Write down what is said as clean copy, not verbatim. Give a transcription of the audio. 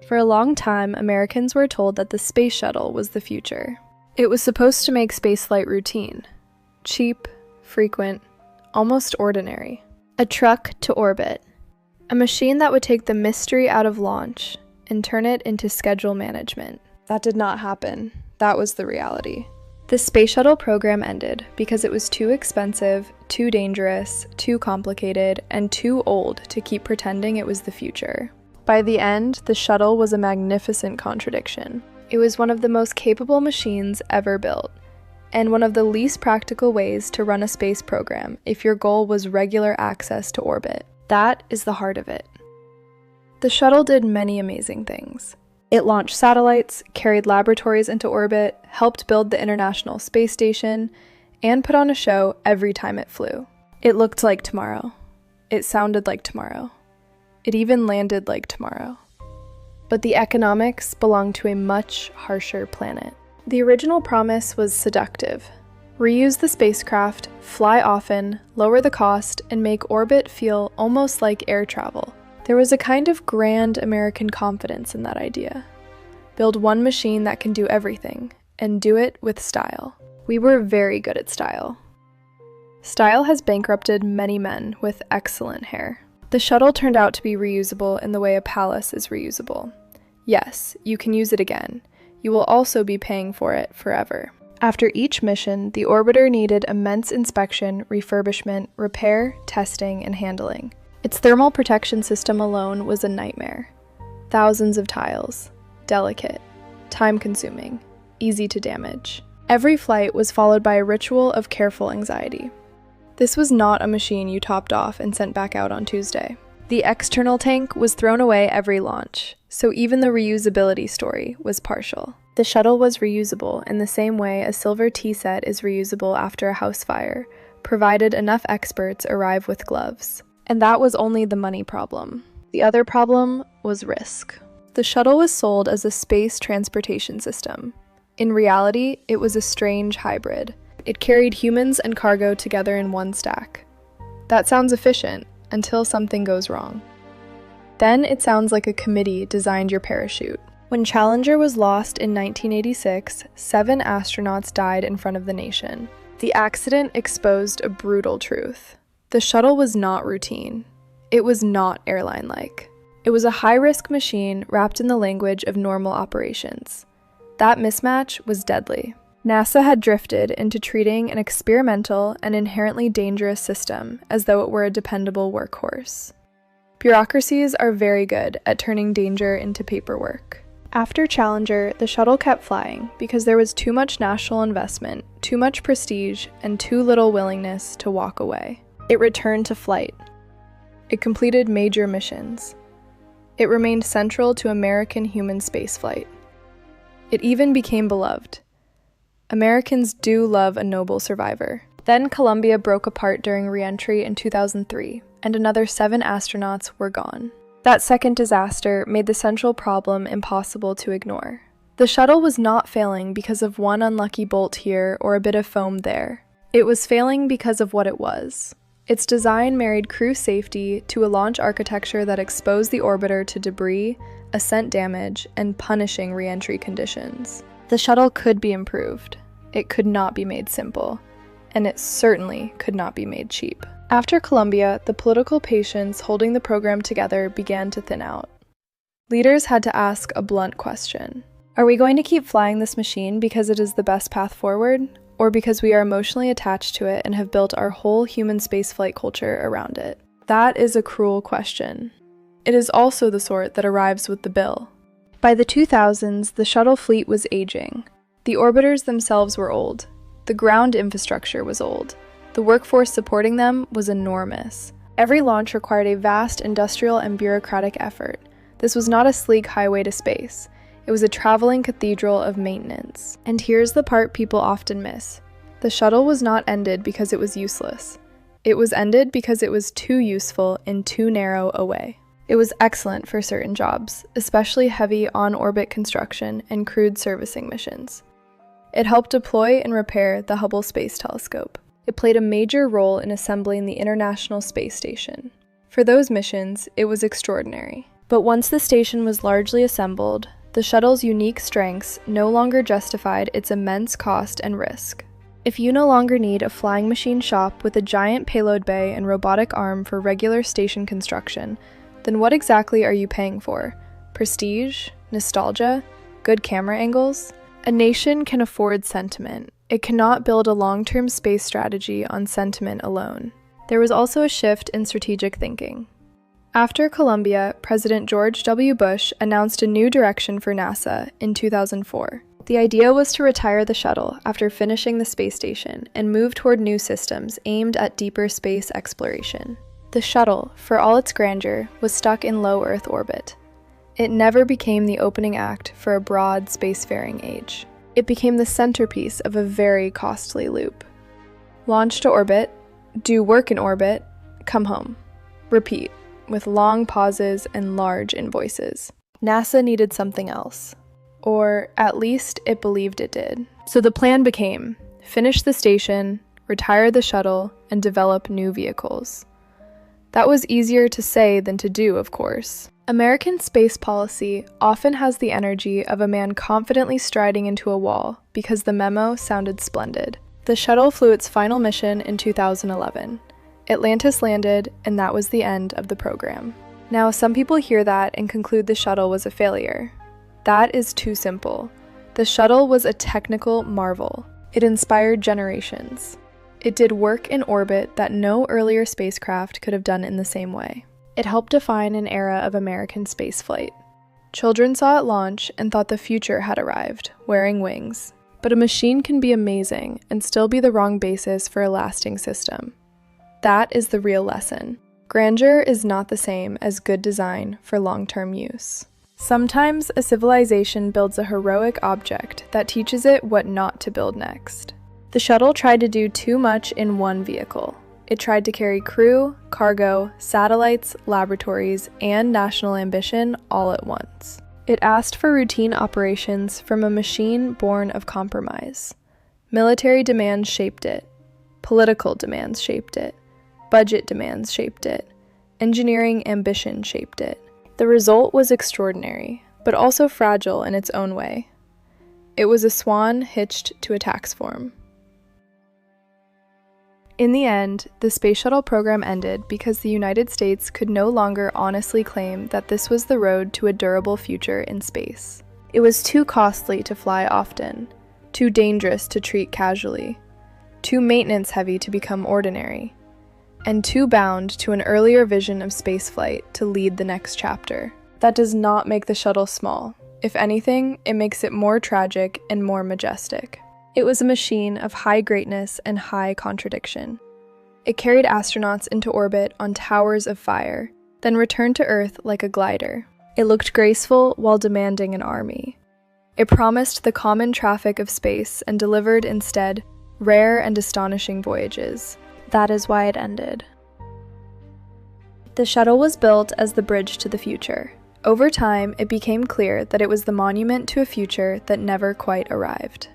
For a long time, Americans were told that the space shuttle was the future. It was supposed to make spaceflight routine. Cheap, frequent, almost ordinary. A truck to orbit. A machine that would take the mystery out of launch and turn it into schedule management. That did not happen. That was the reality. The space shuttle program ended because it was too expensive, too dangerous, too complicated, and too old to keep pretending it was the future. By the end, the shuttle was a magnificent contradiction. It was one of the most capable machines ever built, and one of the least practical ways to run a space program if your goal was regular access to orbit. That is the heart of it. The shuttle did many amazing things. It launched satellites, carried laboratories into orbit, helped build the International Space Station, and put on a show every time it flew. It looked like tomorrow. It sounded like tomorrow. It even landed like tomorrow. But the economics belonged to a much harsher planet. The original promise was seductive. Reuse the spacecraft, fly often, lower the cost, and make orbit feel almost like air travel. There was a kind of grand American confidence in that idea. Build one machine that can do everything, and do it with style. We were very good at style. Style has bankrupted many men with excellent hair. The shuttle turned out to be reusable in the way a palace is reusable. Yes, you can use it again. You will also be paying for it forever. After each mission, the orbiter needed immense inspection, refurbishment, repair, testing, and handling. Its thermal protection system alone was a nightmare. Thousands of tiles. Delicate. Time-consuming. Easy to damage. Every flight was followed by a ritual of careful anxiety. This was not a machine you topped off and sent back out on Tuesday. The external tank was thrown away every launch, so even the reusability story was partial. The shuttle was reusable in the same way a silver tea set is reusable after a house fire, provided enough experts arrive with gloves. And that was only the money problem. The other problem was risk. The shuttle was sold as a space transportation system. In reality, it was a strange hybrid. It carried humans and cargo together in one stack. That sounds efficient, until something goes wrong. Then it sounds like a committee designed your parachute. When Challenger was lost in 1986, 7 astronauts died in front of the nation. The accident exposed a brutal truth. The shuttle was not routine. It was not airline-like. It was a high-risk machine wrapped in the language of normal operations. That mismatch was deadly. NASA had drifted into treating an experimental and inherently dangerous system as though it were a dependable workhorse. Bureaucracies are very good at turning danger into paperwork. After Challenger, the shuttle kept flying because there was too much national investment, too much prestige, and too little willingness to walk away. It returned to flight. It completed major missions. It remained central to American human spaceflight. It even became beloved. Americans do love a noble survivor. Then Columbia broke apart during re-entry in 2003, and another 7 astronauts were gone. That second disaster made the central problem impossible to ignore. The shuttle was not failing because of one unlucky bolt here or a bit of foam there. It was failing because of what it was. Its design married crew safety to a launch architecture that exposed the orbiter to debris, ascent damage, and punishing re-entry conditions. The shuttle could be improved. It could not be made simple. And it certainly could not be made cheap. After Columbia, the political patience holding the program together began to thin out. Leaders had to ask a blunt question. Are we going to keep flying this machine because it is the best path forward? Or because we are emotionally attached to it and have built our whole human spaceflight culture around it? That is a cruel question. It is also the sort that arrives with the bill. By the 2000s, the shuttle fleet was aging. The orbiters themselves were old. The ground infrastructure was old. The workforce supporting them was enormous. Every launch required a vast industrial and bureaucratic effort. This was not a sleek highway to space. It was a traveling cathedral of maintenance. And here's the part people often miss. The shuttle was not ended because it was useless. It was ended because it was too useful in too narrow a way. It was excellent for certain jobs, especially heavy on-orbit construction and crewed servicing missions. It helped deploy and repair the Hubble Space Telescope. It played a major role in assembling the International Space Station. For those missions, it was extraordinary. But once the station was largely assembled, the shuttle's unique strengths no longer justified its immense cost and risk. If you no longer need a flying machine shop with a giant payload bay and robotic arm for regular station construction, then what exactly are you paying for? Prestige? Nostalgia? Good camera angles? A nation can afford sentiment. It cannot build a long-term space strategy on sentiment alone. There was also a shift in strategic thinking. After Columbia, President George W. Bush announced a new direction for NASA in 2004. The idea was to retire the shuttle after finishing the space station and move toward new systems aimed at deeper space exploration. The shuttle, for all its grandeur, was stuck in low Earth orbit. It never became the opening act for a broad spacefaring age. It became the centerpiece of a very costly loop. Launch to orbit, do work in orbit, come home. Repeat, with long pauses and large invoices. NASA needed something else. Or at least it believed it did. So the plan became, finish the station, retire the shuttle, and develop new vehicles. That was easier to say than to do, of course. American space policy often has the energy of a man confidently striding into a wall because the memo sounded splendid. The shuttle flew its final mission in 2011. Atlantis landed, and that was the end of the program. Now, some people hear that and conclude the shuttle was a failure. That is too simple. The shuttle was a technical marvel. It inspired generations. It did work in orbit that no earlier spacecraft could have done in the same way. It helped define an era of American spaceflight. Children saw it launch and thought the future had arrived, wearing wings. But a machine can be amazing and still be the wrong basis for a lasting system. That is the real lesson. Grandeur is not the same as good design for long-term use. Sometimes a civilization builds a heroic object that teaches it what not to build next. The shuttle tried to do too much in one vehicle. It tried to carry crew, cargo, satellites, laboratories, and national ambition all at once. It asked for routine operations from a machine born of compromise. Military demands shaped it. Political demands shaped it. Budget demands shaped it. Engineering ambition shaped it. The result was extraordinary, but also fragile in its own way. It was a swan hitched to a tax form. In the end, the space shuttle program ended because the United States could no longer honestly claim that this was the road to a durable future in space. It was too costly to fly often, too dangerous to treat casually, too maintenance-heavy to become ordinary, and too bound to an earlier vision of spaceflight to lead the next chapter. That does not make the shuttle small. If anything, it makes it more tragic and more majestic. It was a machine of high greatness and high contradiction. It carried astronauts into orbit on towers of fire, then returned to Earth like a glider. It looked graceful while demanding an army. It promised the common traffic of space and delivered instead rare and astonishing voyages. That is why it ended. The shuttle was built as the bridge to the future. Over time, it became clear that it was the monument to a future that never quite arrived.